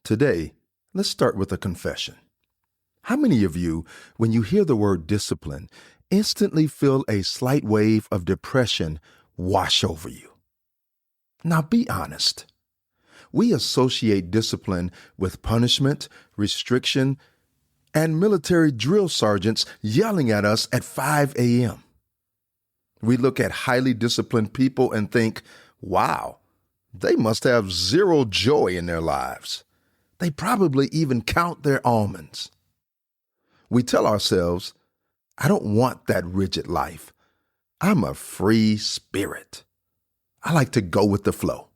Today, let's start with a confession. How many of you, when you hear the word discipline, instantly feel a slight wave of depression wash over you? Now be honest. We associate discipline with punishment, restriction, and military drill sergeants yelling at us at 5 a.m. We look at highly disciplined people and think, wow, they must have zero joy in their lives. They probably even count their almonds. We tell ourselves, I don't want that rigid life. I'm a free spirit. I like to go with the flow.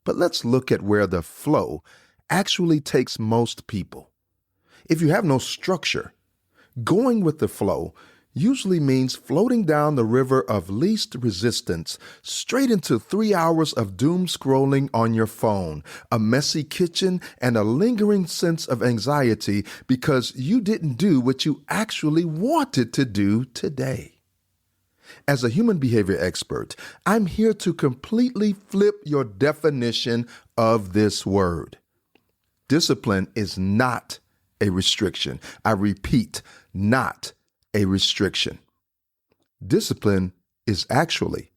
But let's look at where the flow actually takes most people. If you have no structure, going with the flow usually means floating down the river of least resistance straight into 3 hours of doom scrolling on your phone, a messy kitchen, and a lingering sense of anxiety because you didn't do what you actually wanted to do today. As a human behavior expert, I'm here to completely flip your definition of this word. Discipline is not a restriction. I repeat, not a restriction. Discipline is actually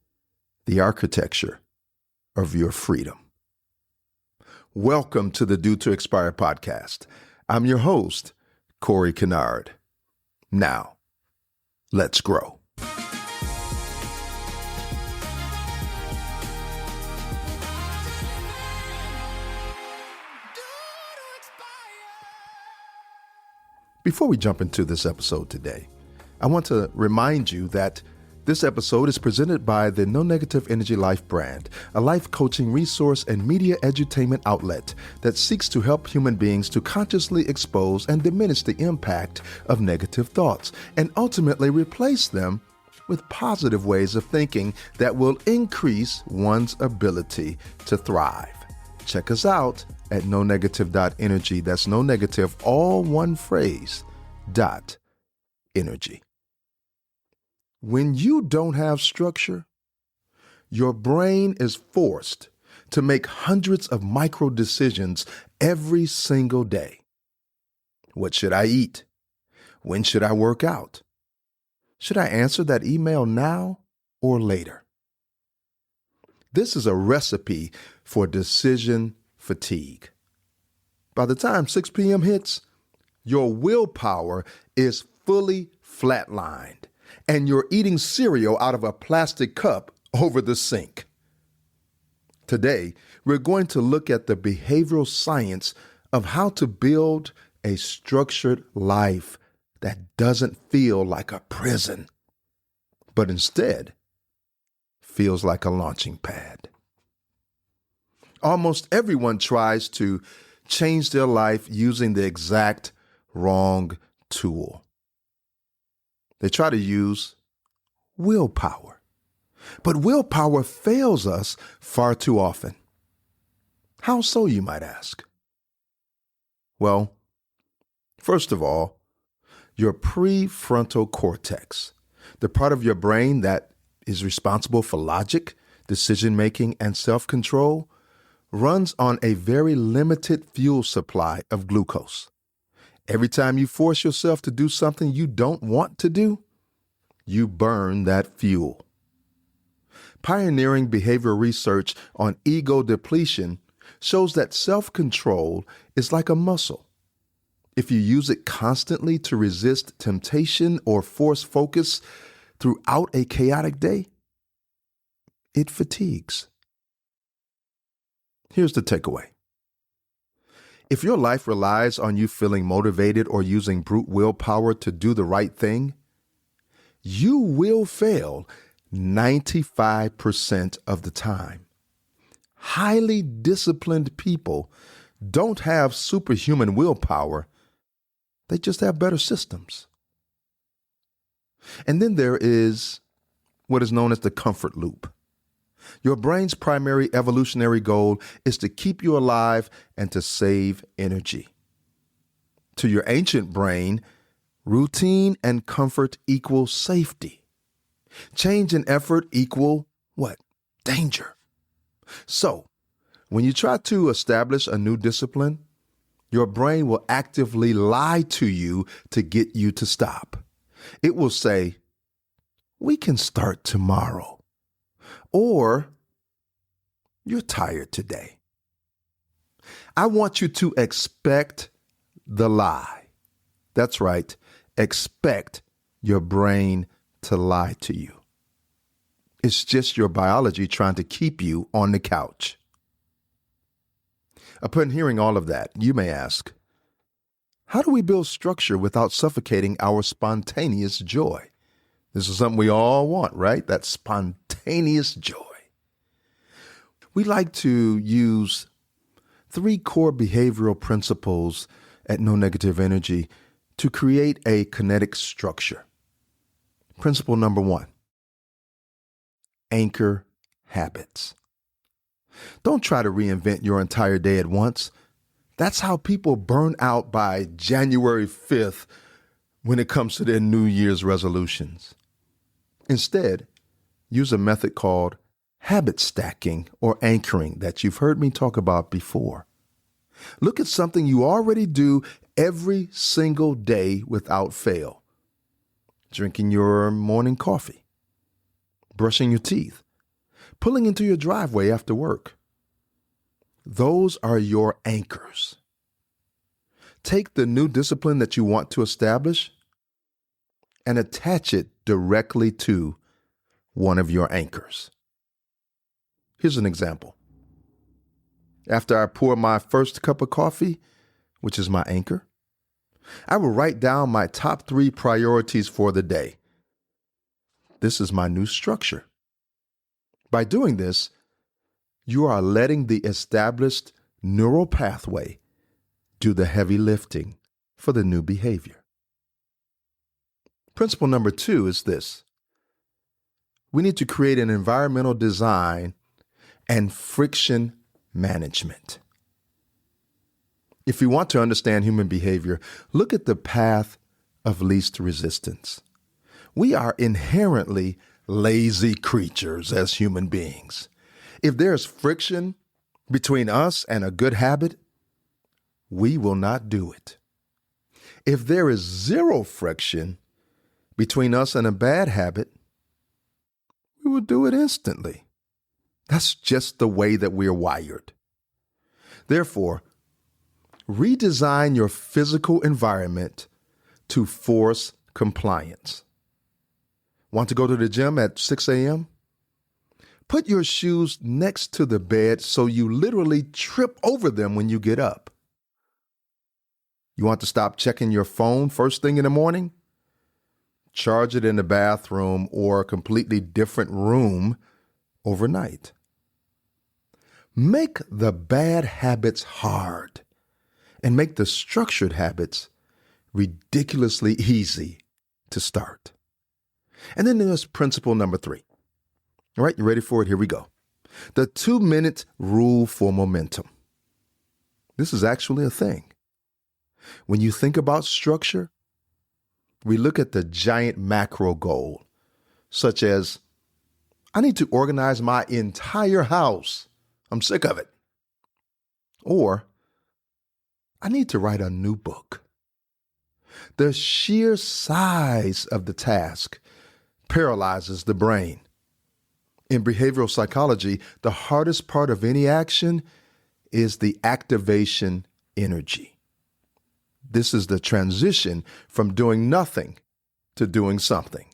the architecture of your freedom. Welcome to the Due to Expire podcast. I'm your host, Corey Kennard. Now, let's grow. Before we jump into this episode today, I want to remind you that this episode is presented by the No Negative Energy Life brand, a life coaching resource and media edutainment outlet that seeks to help human beings to consciously expose and diminish the impact of negative thoughts and ultimately replace them with positive ways of thinking that will increase one's ability to thrive. Check us out at nonegative.energy. That's no negative, all one phrase, .energy. When you don't have structure, your brain is forced to make hundreds of micro decisions every single day. What should I eat? When should I work out? Should I answer that email now or later? This is a recipe for decision fatigue. By the time 6 p.m. hits, your willpower is fully flatlined, and you're eating cereal out of a plastic cup over the sink. Today, we're going to look at the behavioral science of how to build a structured life that doesn't feel like a prison, but instead feels like a launching pad. Almost everyone tries to change their life using the exact wrong tool. They try to use willpower, but willpower fails us far too often. How so, you might ask? Well, first of all, your prefrontal cortex, the part of your brain that is responsible for logic, decision-making, and self-control, runs on a very limited fuel supply of glucose. Every time you force yourself to do something you don't want to do, you burn that fuel. Pioneering behavioral research on ego depletion shows that self-control is like a muscle. If you use it constantly to resist temptation or force focus throughout a chaotic day, it fatigues. Here's the takeaway. If your life relies on you feeling motivated or using brute willpower to do the right thing, you will fail 95% of the time. Highly disciplined people don't have superhuman willpower. They just have better systems. And then there is what is known as the comfort loop. Your brain's primary evolutionary goal is to keep you alive and to save energy. To your ancient brain, routine and comfort equal safety. Change and effort equal what? Danger. So, When you try to establish a new discipline, your brain will actively lie to you to get you to stop. It will say, "We can start tomorrow," or "You're tired today." I want you to expect the lie. That's right. Expect your brain to lie to you. It's just your biology trying to keep you on the couch. Upon hearing all of that, you may ask, how do we build structure without suffocating our spontaneous joy? This is something we all want, right? That spontaneous joy. We like to use 3 core behavioral principles at No Negative Energy to create a kinetic structure. Principle number 1, anchor habits. Don't try to reinvent your entire day at once. That's how people burn out by January 5th when it comes to their New Year's resolutions. Instead, use a method called habit stacking or anchoring that you've heard me talk about before. Look at something you already do every single day without fail. Drinking your morning coffee, brushing your teeth, pulling into your driveway after work. Those are your anchors. Take the new discipline that you want to establish and attach it directly to one of your anchors. Here's an example. After I pour my first cup of coffee, which is my anchor, I will write down my top 3 priorities for the day. This is my new structure. By doing this, you are letting the established neural pathway do the heavy lifting for the new behavior. Principle number 2 is this. We need to create an environmental design and friction management. If you want to understand human behavior, look at the path of least resistance. We are inherently lazy creatures as human beings. If there's friction between us and a good habit, we will not do it. If there is zero friction between us and a bad habit, we will do it instantly. That's just the way that we're wired. Therefore, redesign your physical environment to force compliance. Want to go to the gym at 6 a.m.? Put your shoes next to the bed so you literally trip over them when you get up. You want to stop checking your phone first thing in the morning? Charge it in the bathroom or a completely different room overnight. Make the bad habits hard and make the structured habits ridiculously easy to start. And then there's principle number 3. All right, you ready for it? Here we go. The 2-minute rule for momentum. This is actually a thing. When you think about structure, we look at the giant macro goal, such as, I need to organize my entire house. I'm sick of it. Or, I need to write a new book. The sheer size of the task paralyzes the brain. In behavioral psychology, the hardest part of any action is the activation energy. This is the transition from doing nothing to doing something.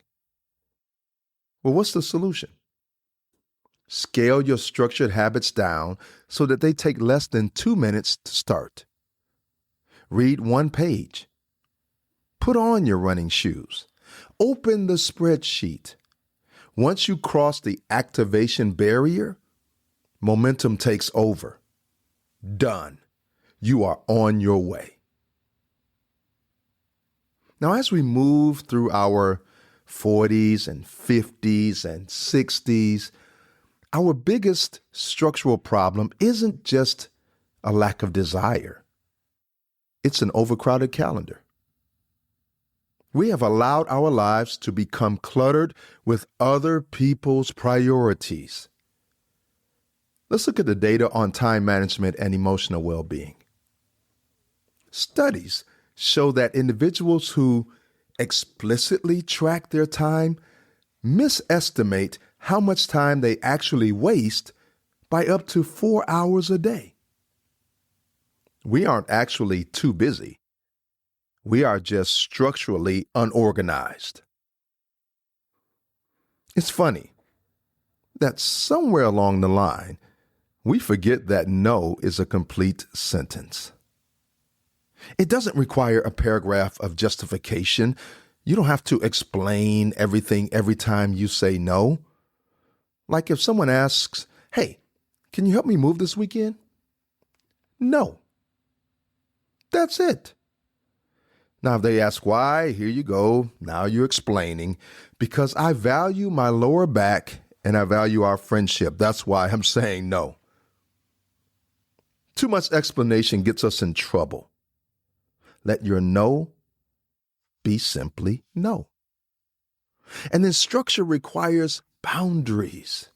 Well, what's the solution? Scale your structured habits down so that they take less than 2 minutes to start. Read 1 page. Put on your running shoes. Open the spreadsheet. Once you cross the activation barrier, momentum takes over. Done. You are on your way. Now, as we move through our 40s and 50s and 60s, our biggest structural problem isn't just a lack of desire. It's an overcrowded calendar. We have allowed our lives to become cluttered with other people's priorities. Let's look at the data on time management and emotional well-being. Studies show that individuals who explicitly track their time misestimate how much time they actually waste by up to 4 hours a day. We aren't actually too busy. We are just structurally unorganized. It's funny that somewhere along the line, we forget that no is a complete sentence. It doesn't require a paragraph of justification. You don't have to explain everything every time you say no. Like if someone asks, "Hey, can you help me move this weekend?" No. That's it. Now, if they ask why, here you go. Now you're explaining. Because I value my lower back and I value our friendship. That's why I'm saying no. Too much explanation gets us in trouble. Let your no be simply no. And then structure requires boundaries.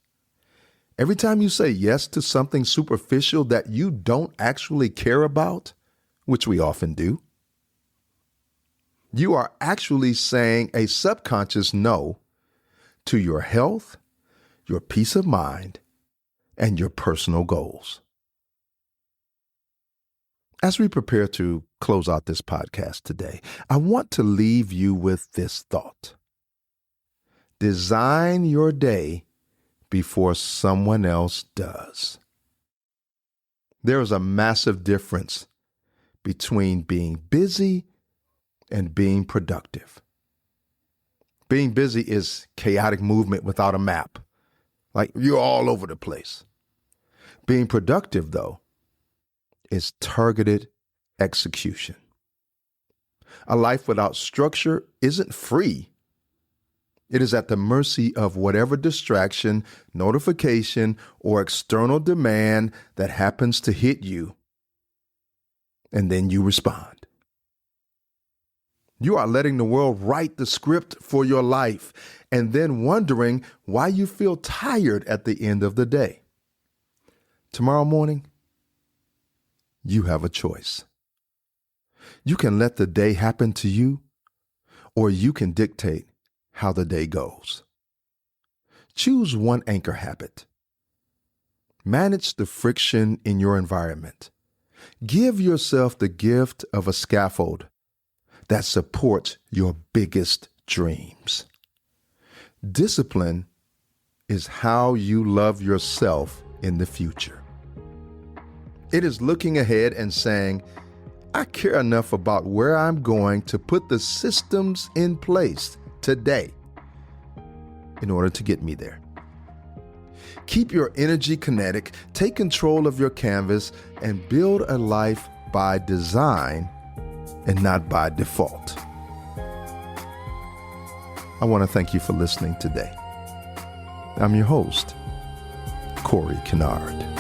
Every time you say yes to something superficial that you don't actually care about, which we often do, you are actually saying a subconscious no to your health, your peace of mind, and your personal goals. As we prepare to close out this podcast today, I want to leave you with this thought. Design your day before someone else does. There is a massive difference between being busy and being productive. Being busy is chaotic movement without a map. Like you're all over the place. Being productive, though, is targeted execution. A life without structure isn't free. It is at the mercy of whatever distraction, notification, or external demand that happens to hit you. And then you respond. You are letting the world write the script for your life and then wondering why you feel tired at the end of the day. Tomorrow morning, you have a choice. You can let the day happen to you, or you can dictate how the day goes. Choose one anchor habit. Manage the friction in your environment. Give yourself the gift of a scaffold that supports your biggest dreams. Discipline is how you love yourself in the future. It is looking ahead and saying, I care enough about where I'm going to put the systems in place today in order to get me there. Keep your energy kinetic, take control of your canvas, and build a life by design and not by default. I want to thank you for listening today. I'm your host, Corey Kennard.